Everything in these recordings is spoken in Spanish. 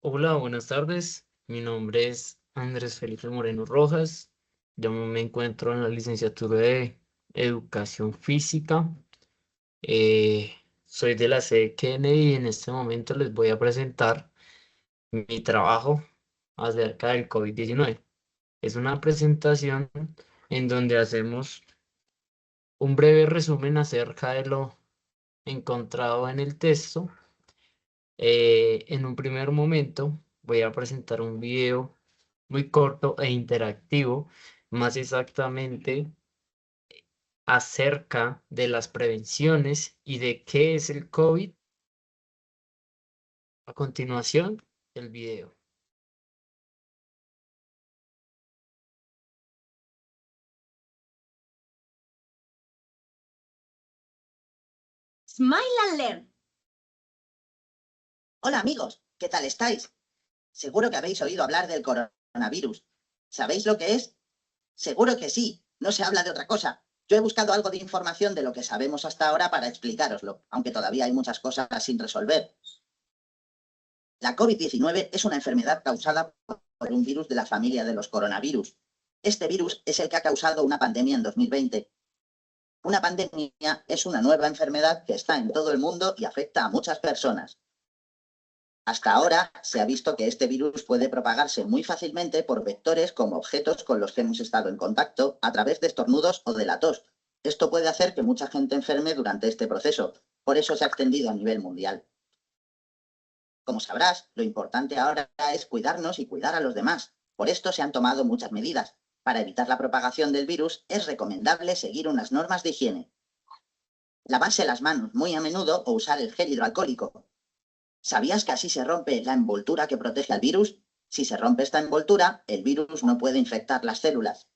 Hola, buenas tardes. Mi nombre es Andrés Felipe Moreno Rojas. Yo me encuentro en la licenciatura de Educación Física. Soy de la sede Kennedy y en este momento les voy a presentar mi trabajo acerca del COVID-19. Es una presentación en donde hacemos un breve resumen acerca de lo encontrado en el texto. En un primer momento voy a presentar un video muy corto e interactivo, más exactamente acerca de las prevenciones y de qué es el COVID. A continuación, el video. Smile and Learn. Hola amigos, ¿qué tal estáis? Seguro que habéis oído hablar del coronavirus. ¿Sabéis lo que es? Seguro que sí, no se habla de otra cosa. Yo he buscado algo de información de lo que sabemos hasta ahora para explicároslo, aunque todavía hay muchas cosas sin resolver. La COVID-19 es una enfermedad causada por un virus de la familia de los coronavirus. Este virus es el que ha causado una pandemia en 2020. Una pandemia es una nueva enfermedad que está en todo el mundo y afecta a muchas personas. Hasta ahora se ha visto que este virus puede propagarse muy fácilmente por vectores como objetos con los que hemos estado en contacto a través de estornudos o de la tos. Esto puede hacer que mucha gente enferme durante este proceso. Por eso se ha extendido a nivel mundial. Como sabrás, lo importante ahora es cuidarnos y cuidar a los demás. Por esto se han tomado muchas medidas. Para evitar la propagación del virus es recomendable seguir unas normas de higiene. Lavarse las manos muy a menudo o usar el gel hidroalcohólico. ¿Sabías que así se rompe la envoltura que protege al virus? Si se rompe esta envoltura, el virus no puede infectar las células.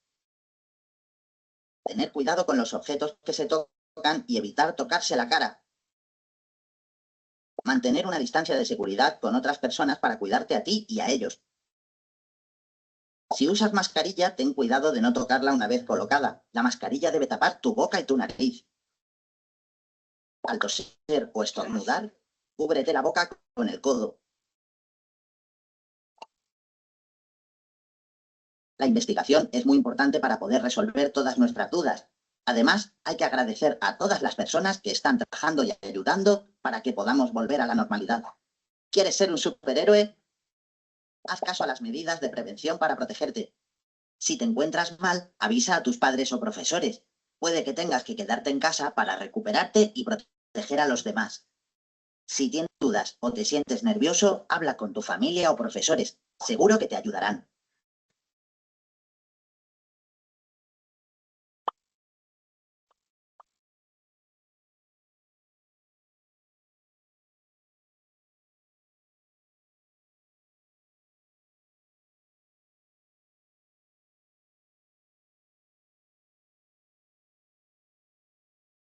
Tener cuidado con los objetos que se tocan y evitar tocarse la cara. Mantener una distancia de seguridad con otras personas para cuidarte a ti y a ellos. Si usas mascarilla, ten cuidado de no tocarla una vez colocada. La mascarilla debe tapar tu boca y tu nariz. Al toser o estornudar, cúbrete la boca con el codo. La investigación es muy importante para poder resolver todas nuestras dudas. Además, hay que agradecer a todas las personas que están trabajando y ayudando para que podamos volver a la normalidad. ¿Quieres ser un superhéroe? Haz caso a las medidas de prevención para protegerte. Si te encuentras mal, avisa a tus padres o profesores. Puede que tengas que quedarte en casa para recuperarte y proteger a los demás. Si tienes dudas o te sientes nervioso, habla con tu familia o profesores. Seguro que te ayudarán.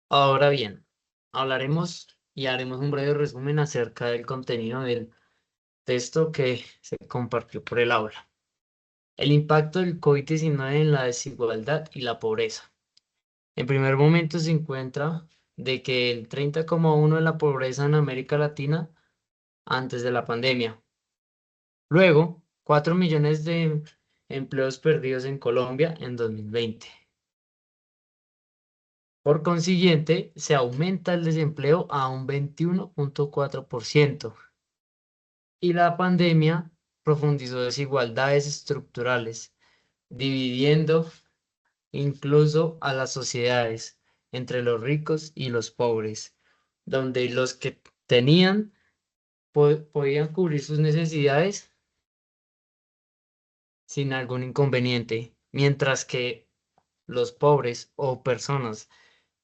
Ahora bien, hablaremos y haremos un breve resumen acerca del contenido del texto que se compartió por el aula. El impacto del COVID-19 en la desigualdad y la pobreza. En primer momento se encuentra de que el 30,1 de la pobreza en América Latina antes de la pandemia. Luego, 4 millones de empleos perdidos en Colombia en 2020. Por consiguiente, se aumenta el desempleo a un 21,4%. Y la pandemia profundizó desigualdades estructurales, dividiendo incluso a las sociedades entre los ricos y los pobres, donde los que tenían podían cubrir sus necesidades sin algún inconveniente, mientras que los pobres o personas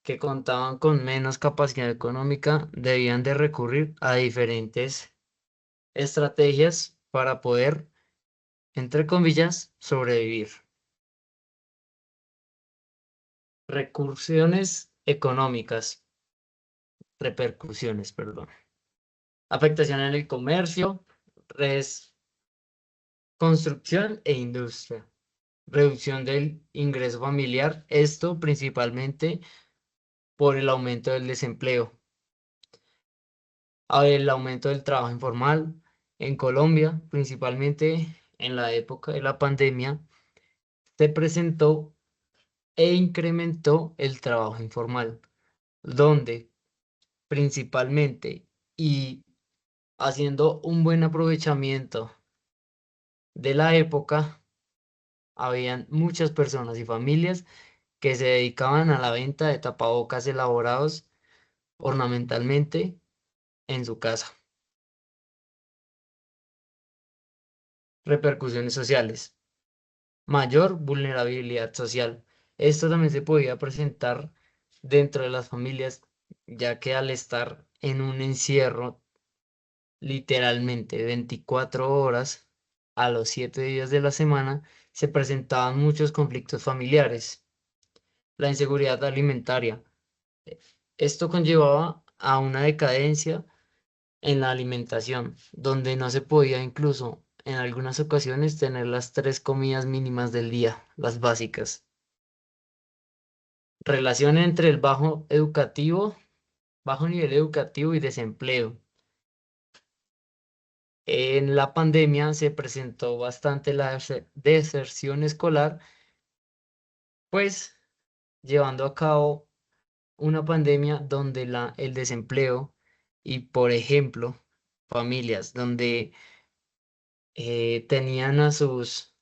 que contaban con menos capacidad económica debían de recurrir a diferentes estrategias para poder, entre comillas, sobrevivir. Recursiones económicas, repercusiones, perdón. Afectación en el comercio, construcción e industria. Reducción del ingreso familiar, esto principalmente por el aumento del desempleo, el aumento del trabajo informal, En Colombia, principalmente en la época de la pandemia, se presentó e incrementó el trabajo informal, donde principalmente y haciendo un buen aprovechamiento de la época, habían muchas personas y familias que se dedicaban a la venta de tapabocas elaborados ornamentalmente en su casa. Repercusiones sociales. Mayor vulnerabilidad social. Esto también se podía presentar dentro de las familias, ya que al estar en un encierro literalmente 24 horas a los 7 días de la semana, se presentaban muchos conflictos familiares. La inseguridad alimentaria. Esto conllevaba a una decadencia en la alimentación, donde no se podía incluso en algunas ocasiones tener las tres comidas mínimas del día, las básicas. Relación entre el bajo nivel educativo y desempleo. En la pandemia se presentó bastante la deserción escolar, pues llevando a cabo una pandemia donde el desempleo y, por ejemplo, familias donde tenían a sus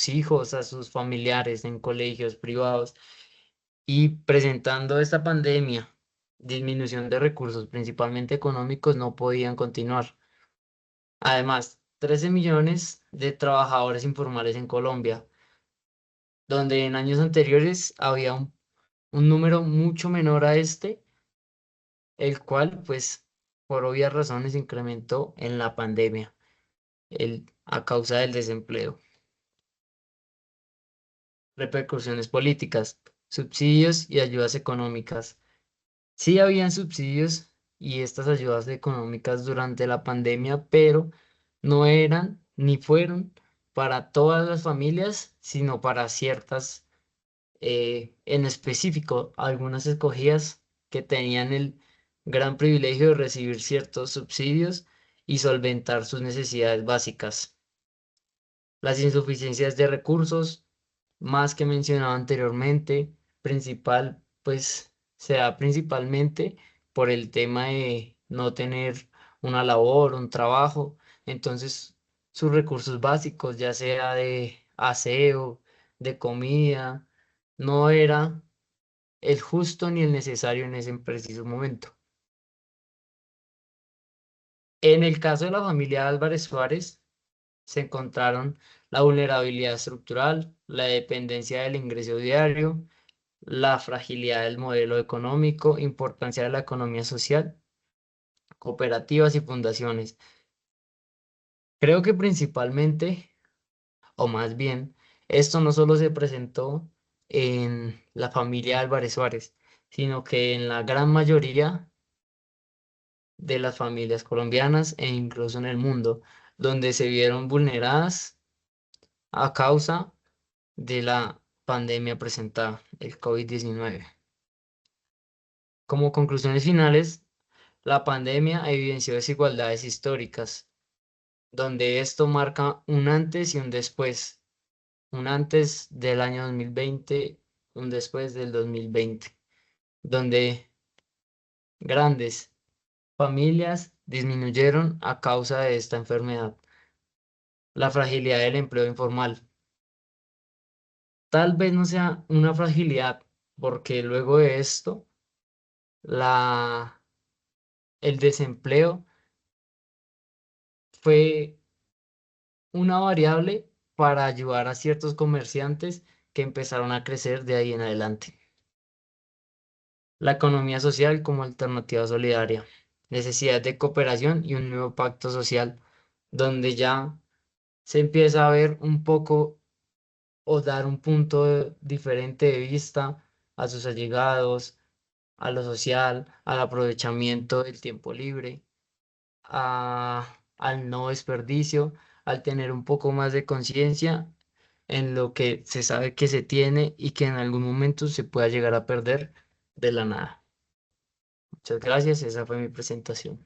hijos, a sus familiares en colegios privados y presentando esta pandemia, disminución de recursos, principalmente económicos, no podían continuar. Además, 13 millones de trabajadores informales en Colombia, donde en años anteriores había un número mucho menor a este, el cual, pues, por obvias razones, incrementó en la pandemia, a causa del desempleo. Repercusiones políticas, subsidios y ayudas económicas. Sí habían subsidios y estas ayudas económicas durante la pandemia, pero no eran ni fueron para todas las familias, sino para ciertas, en específico, algunas escogidas que tenían el gran privilegio de recibir ciertos subsidios y solventar sus necesidades básicas. Las insuficiencias de recursos, más que mencionado anteriormente, pues se da principalmente por el tema de no tener una labor, un trabajo, entonces sus recursos básicos, ya sea de aseo, de comida, no era el justo ni el necesario en ese preciso momento. En el caso de la familia Álvarez Suárez, se encontraron la vulnerabilidad estructural, la dependencia del ingreso diario, la fragilidad del modelo económico, importancia de la economía social, cooperativas y fundaciones. Creo que principalmente, o más bien, esto no solo se presentó en la familia Álvarez Suárez, sino que en la gran mayoría de las familias colombianas e incluso en el mundo, donde se vieron vulneradas a causa de la pandemia presentada, el COVID-19. Como conclusiones finales, la pandemia evidenció desigualdades históricas, donde esto marca un antes y un después, un antes del año 2020, un después del 2020, donde grandes familias disminuyeron a causa de esta enfermedad. La fragilidad del empleo informal. Tal vez no sea una fragilidad, porque luego de esto, la, el desempleo fue una variable para ayudar a ciertos comerciantes que empezaron a crecer de ahí en adelante. La economía social como alternativa solidaria, necesidad de cooperación y un nuevo pacto social, donde ya se empieza a ver un poco o dar un diferente de vista a sus allegados, a lo social, al aprovechamiento del tiempo libre, al no desperdicio, al tener un poco más de conciencia en lo que se sabe que se tiene y que en algún momento se pueda llegar a perder de la nada. Muchas gracias, esa fue mi presentación.